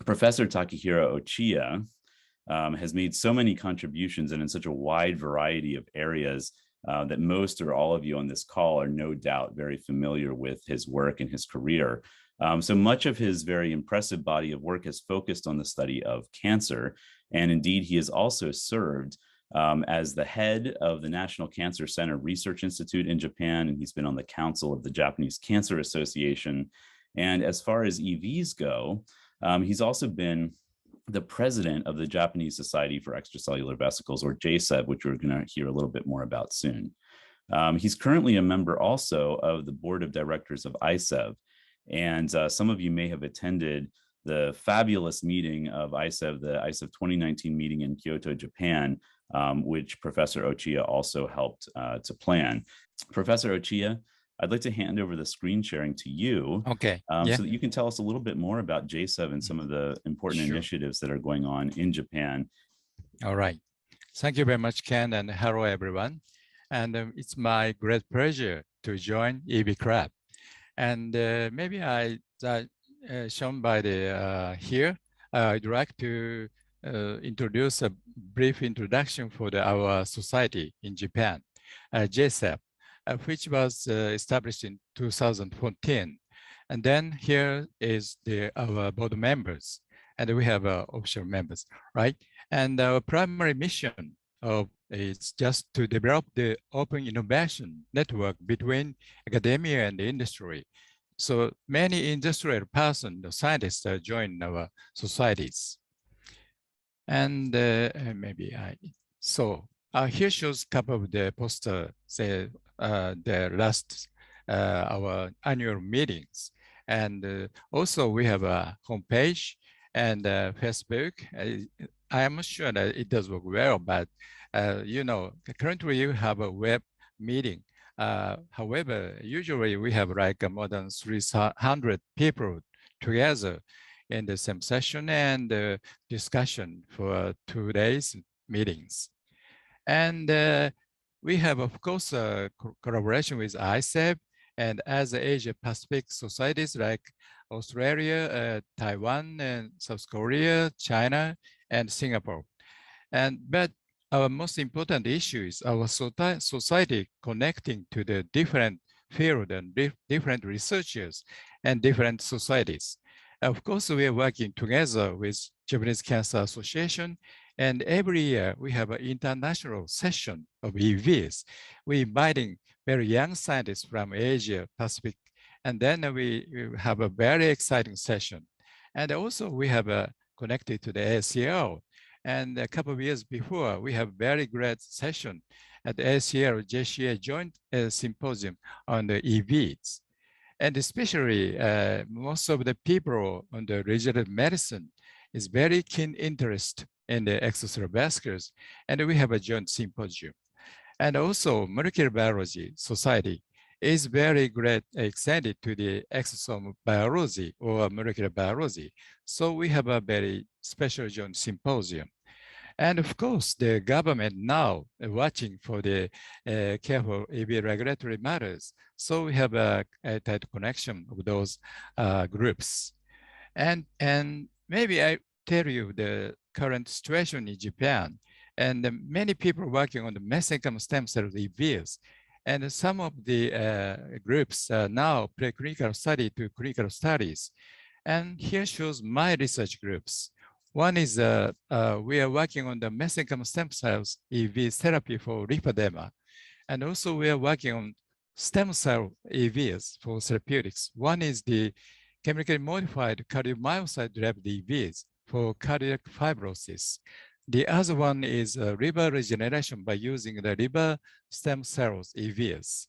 Professor Takahiro Ochiya has made so many contributions and in such a wide variety of areas that most or all of you on this call are no doubt very familiar with his work and his career. So much of his very impressive body of work has focused on the study of cancer. And indeed, he has also served as the head of the National Cancer Center Research Institute in Japan, and he's been on the council of the Japanese Cancer Association. And as far as EVs go, he's also been the president of the Japanese Society for Extracellular Vesicles, or JSEV, which we're going to hear a little bit more about soon. He's currently a member also of the board of directors of ISEV. And some of you may have attended the fabulous meeting of ISEV, the ISEV 2019 meeting in Kyoto, Japan, which Professor Ochiya also helped to plan. Professor Ochiya, I'd like to hand over the screen sharing to you, okay. So that you can tell us a little bit more about JSEV and some of the important initiatives that are going on in Japan. All right. Thank you very much, Ken, and hello, everyone. And it's my great pleasure to join EVClub. And maybe shown by the here, I'd like to introduce a brief introduction for our society in Japan, JSEV. Which was established in 2014. And then here is our board members, and we have official members, right? And our primary mission is just to develop the open innovation network between academia and the industry. So many industrial persons, scientists join our societies. And here shows a couple of the poster, say, the last our annual meetings, and also we have a homepage and Facebook. I am sure that it does work well, but you know, currently you have a web meeting. However, usually we have like more than 300 people together in the same session and discussion for 2 days meetings. And we have, of course, collaboration with ISEV and other Asia Pacific societies like Australia, Taiwan, and South Korea, China, and Singapore. But our most important issue is our society connecting to the different field and different researchers and different societies. Of course, we are working together with Japanese Cancer Association, and every year we have an international session of EVs. We're inviting very young scientists from Asia Pacific, and then we have a very exciting session. And also we have connected to the ACL. And a couple of years before, we have very great session at the ACL JCA Joint Symposium on the EVs. And especially most of the people on the regenerative medicine is very keen interest in the extracellular vesicles, and we have a joint symposium. And also molecular biology society is very great extended to the exosome biology or molecular biology. So we have a very special joint symposium. And of course, the government now watching for the careful EV regulatory matters. So we have a tight connection of those groups. And maybe I tell you the current situation in Japan, and many people working on the mesenchymal stem cell EVs. And some of the groups now preclinical study to clinical studies. And here shows my research groups. One is we are working on the mesenchymal stem cells EV therapy for lymphedema. And also we are working on stem cell EVs for therapeutics. One is the chemically modified cardiomyocyte-derived EVs for cardiac fibrosis. The other one is liver regeneration by using the liver stem cells EVs.